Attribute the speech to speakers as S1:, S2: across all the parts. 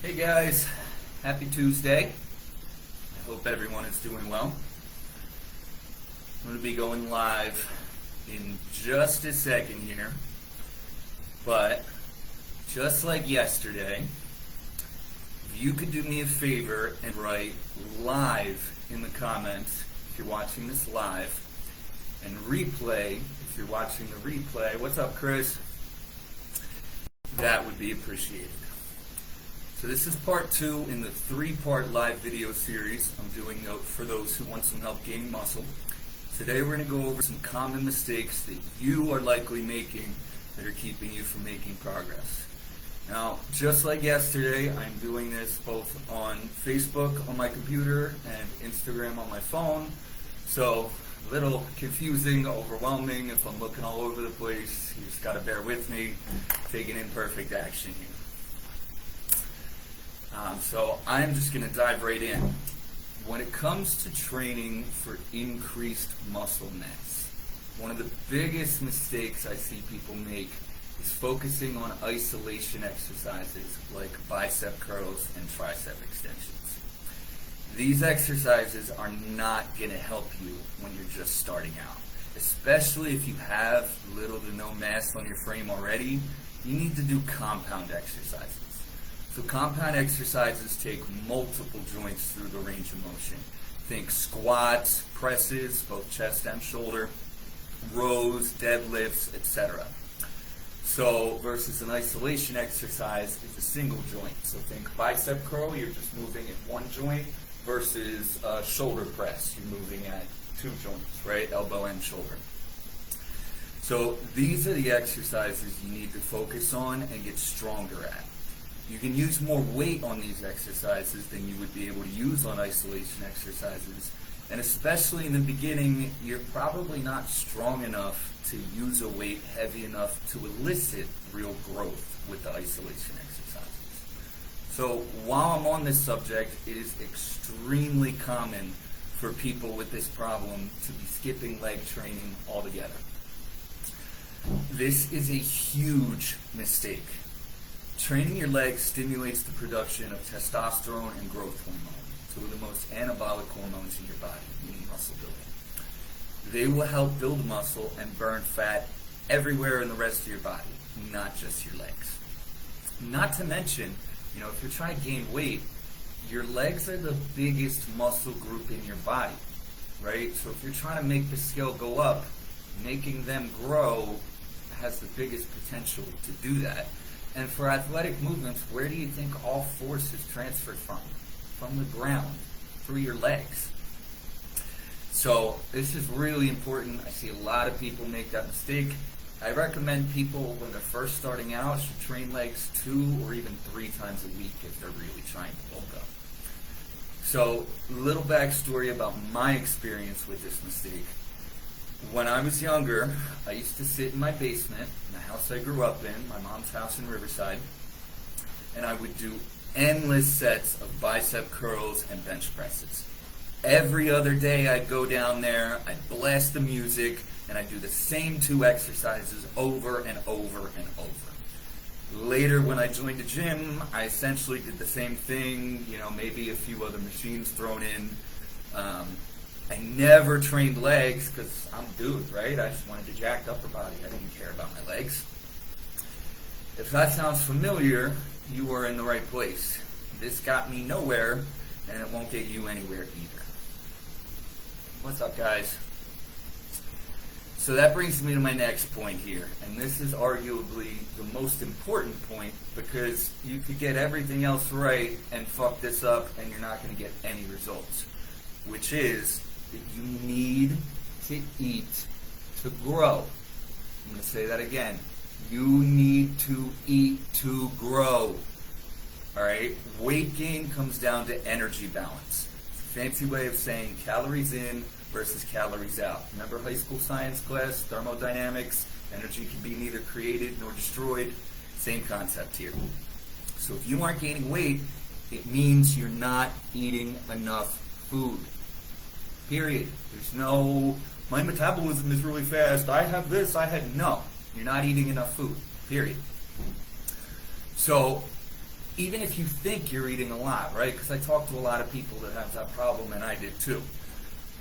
S1: Hey guys, happy Tuesday. I hope everyone is doing well. I'm going to be going live in just a second here, but just like yesterday, if you could do me a favor and write live in the comments if you're watching this live, and replay if you're watching the replay. What's up, Chris? That would be appreciated. So this is part 2 in the 3-part live video series I'm doing for those who want some help gaining muscle. Today we're going to go over some common mistakes that you are likely making that are keeping you from making progress. Now, just like yesterday, I'm doing this both on Facebook on my computer and Instagram on my phone. So a little confusing, overwhelming if I'm looking all over the place. You just got to bear with me, taking imperfect action here. So I'm just going to dive right in. When it comes to training for increased muscle mass, one of the biggest mistakes I see people make is focusing on isolation exercises like bicep curls and tricep extensions. These exercises are not going to help you when you're just starting out, especially if you have little to no mass on your frame already. You need to do compound exercises. So compound exercises take multiple joints through the range of motion. Think squats, presses, both chest and shoulder, rows, deadlifts, etc. So versus an isolation exercise, it's a single joint. So think bicep curl, you're just moving at one joint, versus shoulder press, you're moving at 2 joints, right? Elbow and shoulder. So these are the exercises you need to focus on and get stronger at. You can use more weight on these exercises than you would be able to use on isolation exercises. And especially in the beginning, you're probably not strong enough to use a weight heavy enough to elicit real growth with the isolation exercises. So while I'm on this subject, it is extremely common for people with this problem to be skipping leg training altogether. This is a huge mistake. Training your legs stimulates the production of testosterone and growth hormone, 2 of the most anabolic hormones in your body, meaning muscle building. They will help build muscle and burn fat everywhere in the rest of your body, not just your legs. Not to mention, if you're trying to gain weight, your legs are the biggest muscle group in your body, right? So if you're trying to make the scale go up, making them grow has the biggest potential to do that. And for athletic movements, where do you think all force is transferred from? From the ground, through your legs. So this is really important. I see a lot of people make that mistake. I recommend people, when they're first starting out, should train legs 2 or even 3 times a week if they're really trying to bulk up. So, a little backstory about my experience with this mistake. When I was younger, I used to sit in my basement, in the house I grew up in, my mom's house in Riverside, and I would do endless sets of bicep curls and bench presses. Every other day I'd go down there, I'd blast the music, and I'd do the same 2 exercises over and over and over. Later, when I joined the gym, I essentially did the same thing, maybe a few other machines thrown in. I never trained legs because I'm a dude, right? I just wanted a jacked upper body. I didn't care about my legs. If that sounds familiar, you are in the right place. This got me nowhere, and it won't get you anywhere either. What's up, guys? So that brings me to my next point here, and this is arguably the most important point because you could get everything else right and fuck this up and you're not going to get any results, which is that you need to eat to grow. I'm going to say that again. You need to eat to grow. Alright? Weight gain comes down to energy balance. It's a fancy way of saying calories in versus calories out. Remember high school science class, thermodynamics? Energy can be neither created nor destroyed. Same concept here. So if you aren't gaining weight, it means you're not eating enough food. Period. There's no, my metabolism is really fast, I have this, no. You're not eating enough food. Period. So even if you think you're eating a lot, right? Because I talk to a lot of people that have that problem, and I did too.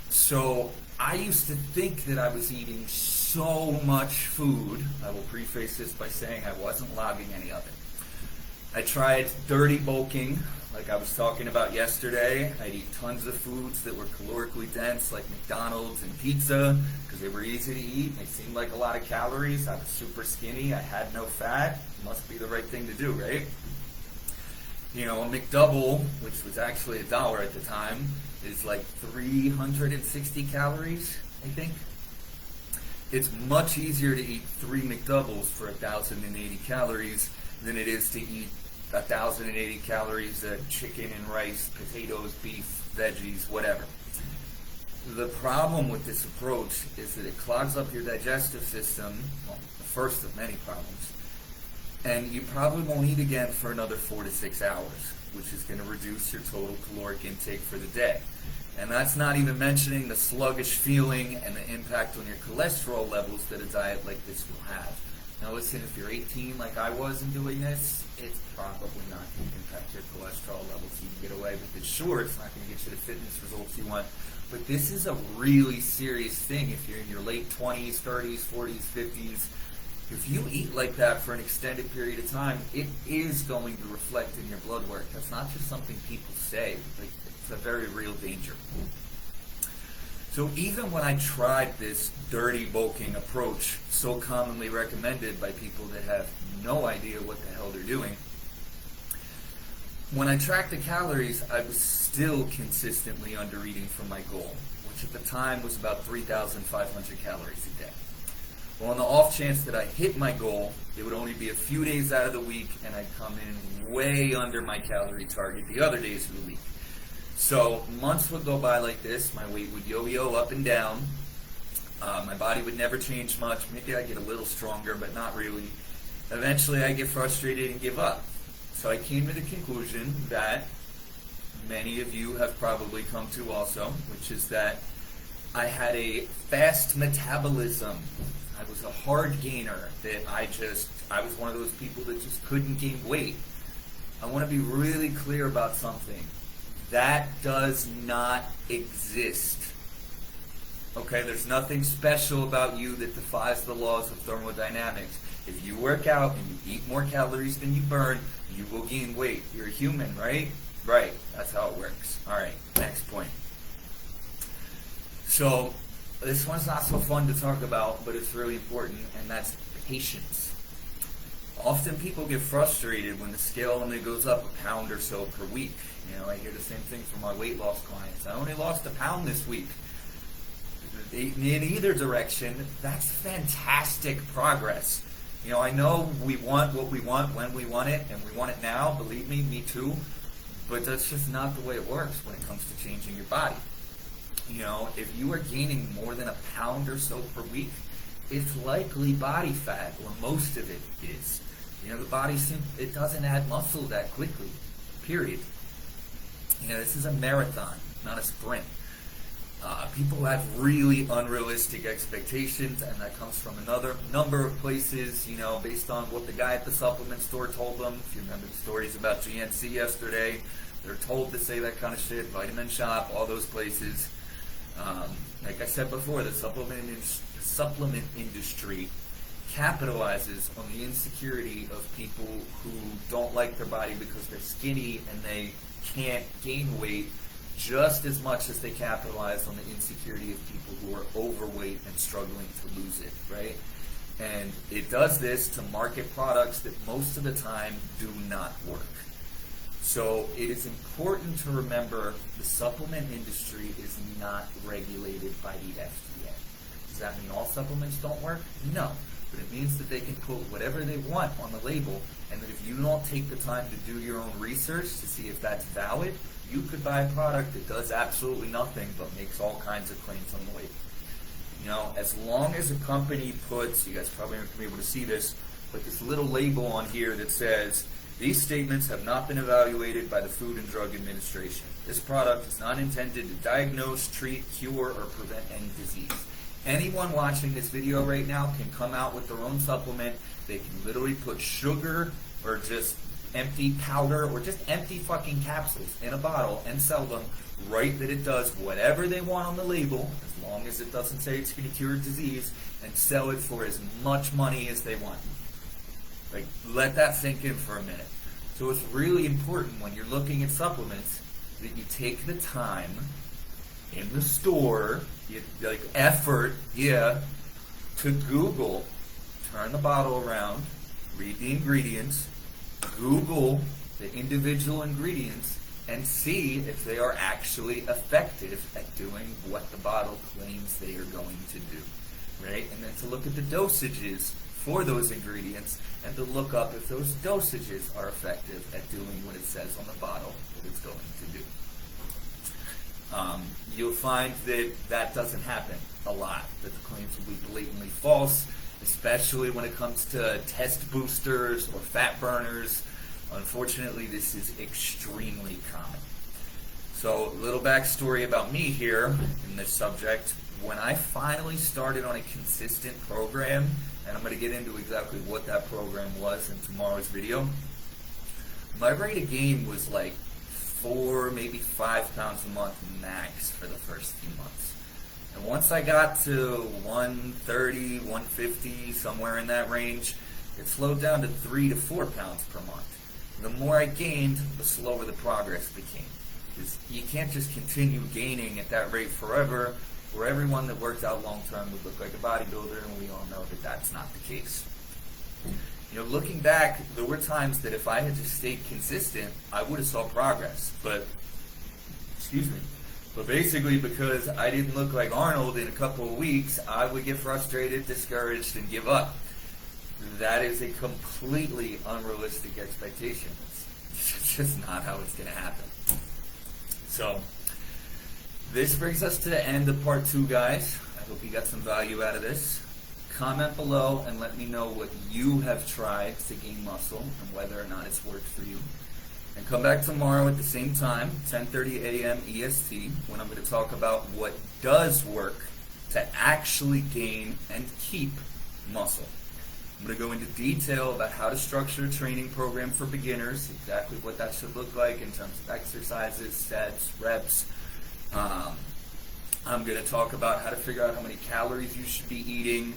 S1: So I used to think that I was eating so much food. I will preface this by saying I wasn't logging any of it. I tried dirty bulking, like I was talking about yesterday. I'd eat tons of foods that were calorically dense, like McDonald's and pizza, because they were easy to eat. They seemed like a lot of calories. I was super skinny. I had no fat. Must be the right thing to do, right? You know, a McDouble, which was actually $1 at the time, is like 360 calories, I think. It's much easier to eat 3 McDoubles for 1,080 calories than it is to eat 1,080 calories of chicken and rice, potatoes, beef, veggies, whatever. The problem with this approach is that it clogs up your digestive system, well, the first of many problems, and you probably won't eat again for another 4 to 6 hours, which is going to reduce your total caloric intake for the day. And that's not even mentioning the sluggish feeling and the impact on your cholesterol levels that a diet like this will have. Now listen, if you're 18 like I was and doing this, it's probably not going to impact your cholesterol levels. You can get away with it. Sure, it's not going to get you the fitness results you want, but this is a really serious thing if you're in your late 20s, 30s, 40s, 50s. If you eat like that for an extended period of time, it is going to reflect in your blood work. That's not just something people say. Like, it's a very real danger. So even when I tried this dirty bulking approach, so commonly recommended by people that have no idea what the hell they're doing, when I tracked the calories, I was still consistently under eating from my goal, which at the time was about 3,500 calories a day. Well, on the off chance that I hit my goal, it would only be a few days out of the week, and I'd come in way under my calorie target the other days of the week. So months would go by like this. My weight would yo-yo up and down. My body would never change much. Maybe I'd get a little stronger, but not really. Eventually, I'd get frustrated and give up. So I came to the conclusion that many of you have probably come to also, which is that I had a fast metabolism. I was a hard gainer, that I was one of those people that just couldn't gain weight. I want to be really clear about something. That does not exist. Okay, there's nothing special about you that defies the laws of thermodynamics. If you work out and you eat more calories than you burn, you will gain weight. You're a human, right? Right, that's how it works. All right, next point. So, this one's not so fun to talk about, but it's really important, and that's patience. Often people get frustrated when the scale only goes up a pound or so per week. You know, I hear the same thing from my weight loss clients. I only lost a pound this week. In either direction, that's fantastic progress. You know, I know we want what we want when we want it, and we want it now. Believe me too. But that's just not the way it works when it comes to changing your body. You know, if you are gaining more than a pound or so per week, it's likely body fat, or most of it is. You know, the body, it doesn't add muscle that quickly, period. You know, this is a marathon, not a sprint. People have really unrealistic expectations, and that comes from another number of places, you know, based on what the guy at the supplement store told them. If you remember the stories about GNC yesterday, they're told to say that kind of shit, Vitamin Shop, all those places. Like I said before, the supplement industry capitalizes on the insecurity of people who don't like their body because they're skinny and they can't gain weight, just as much as they capitalize on the insecurity of people who are overweight and struggling to lose it, right? And it does this to market products that most of the time do not work. So it is important to remember the supplement industry is not regulated by the FDA. Does that mean all supplements don't work? No. But it means that they can put whatever they want on the label, and that if you don't take the time to do your own research to see if that's valid, you could buy a product that does absolutely nothing but makes all kinds of claims on the label. You know, as long as a company puts, you guys probably aren't going to be able to see this, but this little label on here that says, these statements have not been evaluated by the Food and Drug Administration. This product is not intended to diagnose, treat, cure, or prevent any disease. Anyone watching this video right now can come out with their own supplement. They can literally put sugar or just empty powder or just empty fucking capsules in a bottle and sell them, write that it does whatever they want on the label, as long as it doesn't say it's going to cure disease, and sell it for as much money as they want. Like, let that sink in for a minute. So it's really important when you're looking at supplements that you take the time in the store, effort, to Google, turn the bottle around, read the ingredients, Google the individual ingredients, and see if they are actually effective at doing what the bottle claims they are going to do, right? And then to look at the dosages for those ingredients and to look up if those dosages are effective at doing what it says on the bottle that it's going to do. You'll find that that doesn't happen a lot, that the claims will be blatantly false, especially when it comes to test boosters or fat burners. Unfortunately, this is extremely common. So, a little backstory about me here in this subject. When I finally started on a consistent program, and I'm going to get into exactly what that program was in tomorrow's video, my rate of gain was like 4, maybe 5 pounds a month max for the first few months. And once I got to 130, 150, somewhere in that range, it slowed down to 3 to 4 pounds per month. The more I gained, the slower the progress became. Because you can't just continue gaining at that rate forever, where everyone that worked out long term would look like a bodybuilder, and we all know that that's not the case. You know, looking back, there were times that if I had just stayed consistent, I would have saw progress. But basically because I didn't look like Arnold in a couple of weeks, I would get frustrated, discouraged, and give up. That is a completely unrealistic expectation. It's just not how it's going to happen. So, this brings us to the end of part 2, guys. I hope you got some value out of this. Comment below and let me know what you have tried to gain muscle and whether or not it's worked for you. And come back tomorrow at the same time, 10:30 a.m. EST, when I'm going to talk about what does work to actually gain and keep muscle. I'm going to go into detail about how to structure a training program for beginners, exactly what that should look like in terms of exercises, sets, reps. I'm going to talk about how to figure out how many calories you should be eating.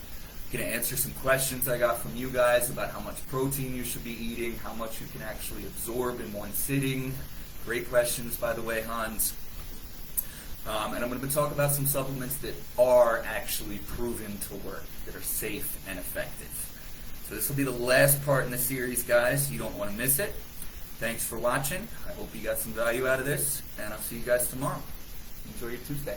S1: I'm going to answer some questions I got from you guys about how much protein you should be eating, how much you can actually absorb in one sitting. Great questions, by the way, Hans. And I'm going to talk about some supplements that are actually proven to work, that are safe and effective. So this will be the last part in the series, guys. You don't want to miss it. Thanks for watching. I hope you got some value out of this, and I'll see you guys tomorrow. Enjoy your Tuesday.